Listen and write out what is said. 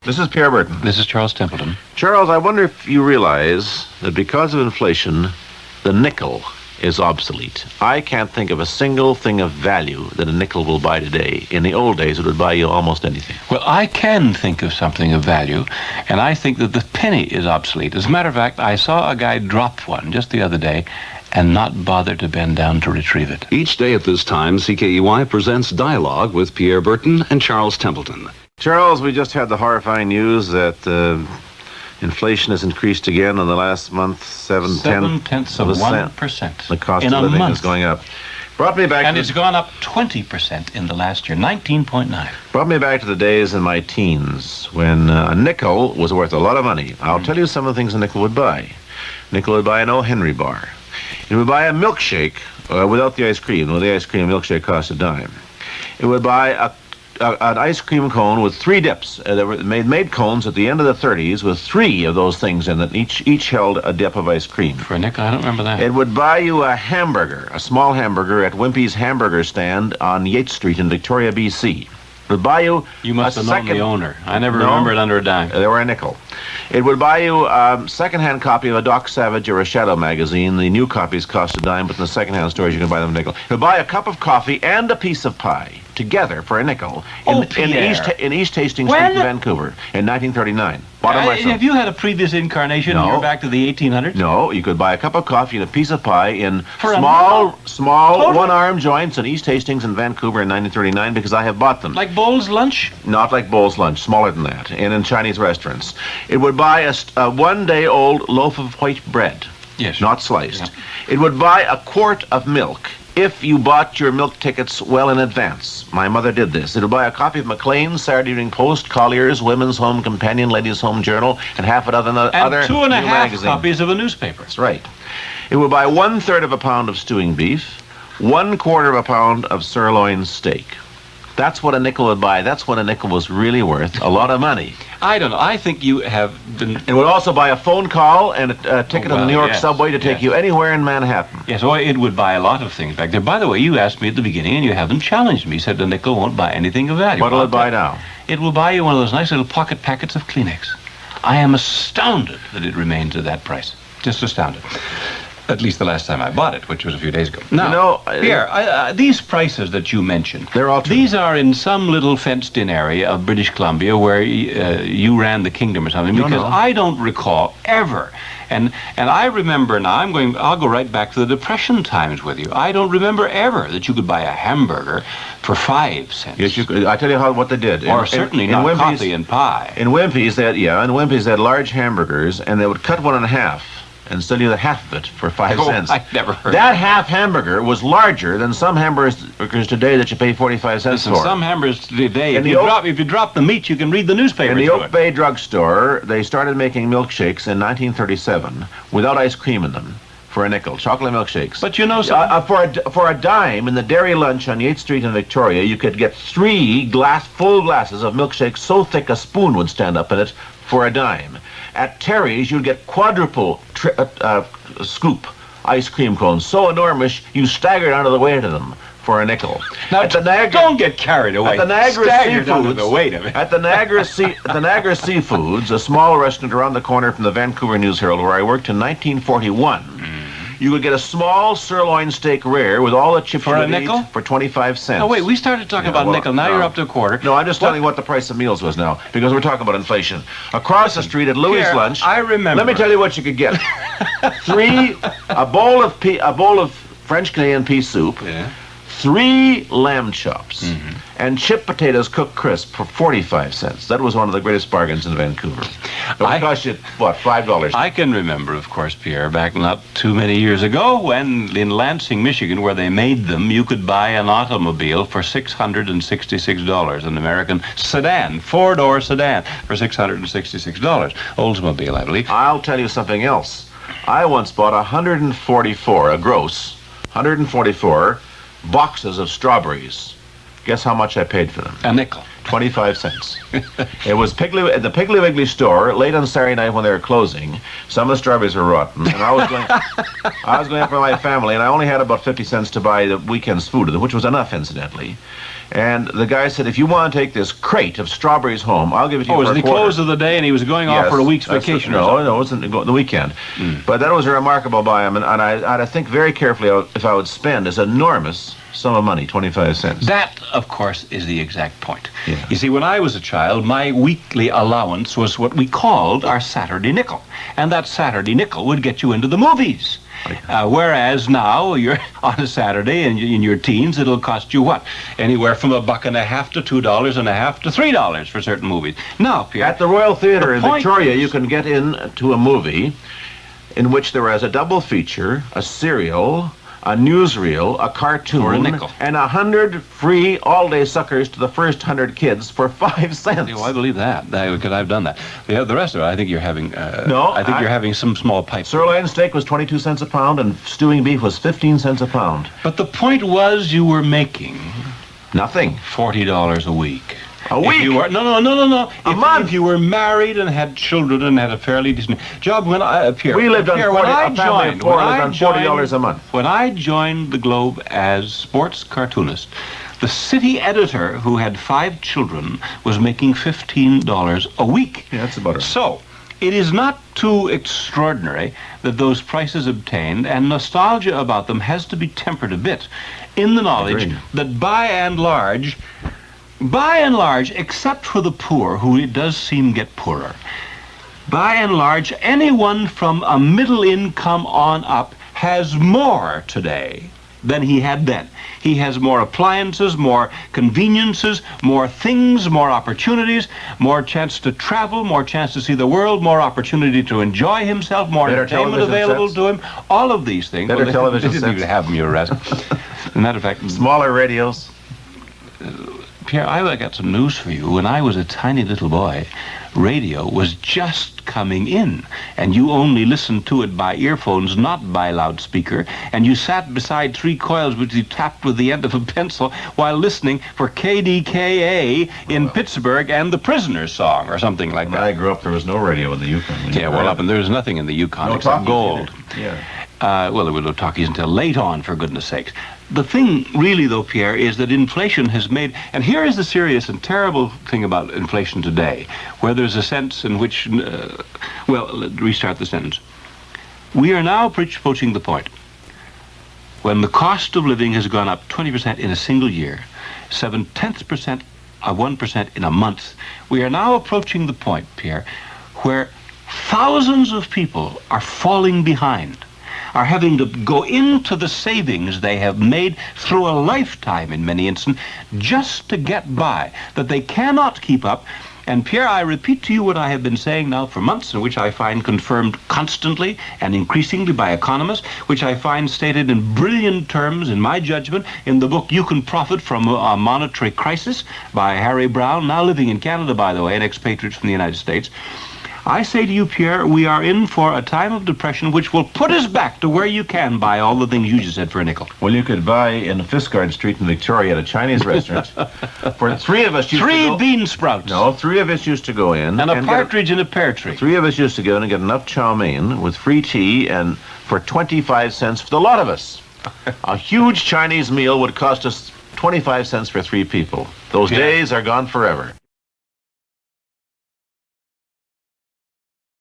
This is Pierre Berton. This is Charles Templeton. Charles, I wonder if you realize that because of inflation, the nickel is obsolete. I can't think of a single thing of value that a nickel will buy today. In the old days, it would buy you almost anything. Well, I can think of something of value, and I think that the penny is obsolete. As a matter of fact, I saw a guy drop one just the other day and not bother to bend down to retrieve it. Each day at this time, CKUI presents Dialogue with Pierre Berton and Charles Templeton. Charles, we just had the horrifying news that inflation has increased again in the last month, 7/10 of a 1%. cent. The cost in of a living month is going up. Brought me back and to it's gone up 20% in the last year, 19.9. Brought me back to the days in my teens when a nickel was worth a lot of money. I'll tell you some of the things a nickel would buy. Nickel would buy an O. Henry bar. It would buy a milkshake without the ice cream. Well, the ice cream milkshake cost a dime. It would buy an ice cream cone with 3 dips. They were made cones at the end of the 30s with 3 of those things in it. Each held a dip of ice cream. For a nickel? I don't remember that. It would buy you a hamburger, a small hamburger at Wimpy's Hamburger Stand on Yates Street in Victoria, BC. It would buy you You must a have known second... the owner. I never No. remember it under a dime. They were a nickel. It would buy you a second-hand copy of a Doc Savage or a Shadow magazine. The new copies cost a dime, but in the second-hand stores you can buy them a nickel. It would buy a cup of coffee and a piece of pie together for a nickel in East Hastings Street in Vancouver in 1939. Bottom myself. Have you had a previous incarnation? No. You're back to the 1800s? No, you could buy a cup of coffee and a piece of pie in For a small Totally. one-arm joints in East Hastings and Vancouver in 1939 because I have bought them. Like Bowl's Lunch? Not like Bowl's Lunch, smaller than that, and in Chinese restaurants. It would buy a one-day-old loaf of white bread, Yes. not sliced. Yeah. It would buy a quart of milk if you bought your milk tickets well in advance. My mother did this. It would buy a copy of Maclean's, Saturday Evening Post, Collier's, Women's Home Companion, Ladies' Home Journal, and half a dozen other And 2.5 new magazines. copies of a newspaper. That's right. It would buy 1/3 of a pound of stewing beef, 1/4 of a pound of sirloin steak. That's what a nickel would buy. That's what a nickel was really worth. A lot of money. I don't know. I think you have been... It would also buy a phone call and a ticket on the New York yes, subway to take yes. you anywhere in Manhattan. Yes, well, it would buy a lot of things back there. By the way, you asked me at the beginning, and you haven't challenged me. You said the nickel won't buy anything of value. What'll it buy now? It will buy you one of those nice little pocket packets of Kleenex. I am astounded that it remains at that price. Just astounded. At least the last time I bought it, which was a few days ago. Now, You know, Pierre, these prices that you mentioned, They're all true. these are in some little fenced-in area of British Columbia where you ran the kingdom or something, No, because no. I don't recall ever. And I remember now, I'll go right back to the Depression times with you. I don't remember ever that you could buy a hamburger for 5 cents. Yes, you could. I tell you what they did. Or certainly not coffee and pie. In Wimpy's, they had large hamburgers, and they would cut one in half and sell you the half of it for 5 cents. I never heard That half hamburger was larger than some hamburgers today that you pay 45 cents Listen, for. some hamburgers today, And if you drop the meat, you can read the newspaper In the through Oak it. Bay drugstore, they started making milkshakes in 1937 without ice cream in them for a nickel, chocolate milkshakes. But you know something? For a dime in the dairy lunch on Yates Street in Victoria, you could get 3 full glasses of milkshake so thick a spoon would stand up in it for a dime. At Terry's, you'd get quadruple scoop ice cream cones, so enormous you staggered under the weight of them for a nickel. Now, At the Niagara, don't get carried away. at the Niagara Staggered under Seafoods, the weight of it. At the Niagara Seafoods, a small restaurant around the corner from the Vancouver News Herald where I worked in 1941, you could get a small sirloin steak rare with all the chips For you a could nickel? eat for 25 cents. Oh, wait, we started talking about well, nickel. Now no. you're up to a quarter. No, I'm just telling you what the price of meals was now, because we're talking about inflation. Across the street at Louis' Pierre, Lunch, I remember. let me tell you what you could get. A bowl of French Canadian pea soup, Yeah. 3 lamb chops, and chipped potatoes cooked crisp for 45 cents. That was one of the greatest bargains in Vancouver. It would cost you, what, $5? I can remember, of course, Pierre, back not too many years ago when in Lansing, Michigan, where they made them, you could buy an automobile for $666, an American sedan, 4-door sedan, for $666. Oldsmobile, I believe. I'll tell you something else. I once bought 144 boxes of strawberries. Guess how much I paid for them? A nickel. 25 cents. It was at the Piggly Wiggly store late on Saturday night when they were closing. Some of the strawberries were rotten, and I was going out for my family, and I only had about 50 cents to buy the weekend's food, which was enough, incidentally. And the guy said, if you want to take this crate of strawberries home, I'll give it to you Oh, it for was a the quarter. close of the day, and he was going off Yes, for a week's that's vacation. No, it wasn't the weekend. But that was a remarkable buy. And I had to think very carefully if I would spend this enormous sum of money, 25 cents. That, of course, is the exact point. Yeah. You see, when I was a child, my weekly allowance was what we called our Saturday nickel. And that Saturday nickel would get you into the movies. Whereas now, you're on a Saturday and in your teens, it'll cost you what? Anywhere from $1.50 to $2.50 to $3 for certain movies. Now, Pierre, At the Royal Theatre in point Victoria, you can get into a movie in which there is a double feature, a serial, a newsreel, a cartoon, For a nickel. and 100 free all-day suckers to the first 100 kids for 5 cents. Oh, I believe that, because I've done that. The rest of it, I think you're having. No, I think you're having some small pipe. Sirloin steak was 22 cents a pound, and stewing beef was 15 cents a pound. But the point was, you were making Nothing. $40 a week. A If week? you were, no. A month? If you were married and had children and had a fairly decent job, when I Pierre, We lived on Pierre, 40, when I a family of joined, four when lived I on $40 a joined- month. When I joined the Globe as sports cartoonist, the city editor, who had 5 children, was making $15 a week. Yeah, that's about it. So, it is not too extraordinary that those prices obtained, and nostalgia about them has to be tempered a bit in the knowledge Agreed. that by and large, except for the poor, who it does seem get poorer, by and large, anyone from a middle income on up has more today than he had then. He has more appliances, more conveniences, more things, more opportunities, more chance to travel, more chance to see the world, more opportunity to enjoy himself, more Better entertainment television available sets. to him. All of these things. Better they- television they didn't sets. even have them, you rest. As a matter of fact, Smaller radios. Pierre, I got some news for you. When I was a tiny little boy, radio was just coming in, and you only listened to it by earphones, not by loudspeaker, and you sat beside 3 coils which you tapped with the end of a pencil while listening for KDKA in Pittsburgh and the Prisoner's Song, or something like When that. I grew up, there was no radio in the Yukon. Yeah, well, up and there's nothing in the Yukon No except talkies gold. either. Yeah. Well, there were no talkies until late on, for goodness sakes. The thing, really, though, Pierre, is that inflation has made... And here is the serious and terrible thing about inflation today, where there's a sense in which... restart the sentence. We are now approaching the point when the cost of living has gone up 20% in a single year, 0.7% of 1% in a month. We are now approaching the point, Pierre, where thousands of people are falling behind, are having to go into the savings they have made through a lifetime in many instances just to get by, that they cannot keep up. And Pierre, I repeat to you what I have been saying now for months, and which I find confirmed constantly and increasingly by economists, which I find stated in brilliant terms, in my judgment, in the book You Can Profit from a Monetary Crisis by Harry Brown, now living in Canada, by the way, an expatriate from the United States. I say to you, Pierre, we are in for a time of depression which will put us back to where you can buy all the things you just said for a nickel. Well, you could buy in Fiskard Street in Victoria at a Chinese restaurant. For 3 of us used to 3 go... bean sprouts. No, 3 of us used to go in. And a get partridge in a pear tree. 3 of us used to go in and get enough chow mein with free tea and for 25 cents for the lot of us. A huge Chinese meal would cost us 25 cents for 3 people. Those Yeah. days are gone forever.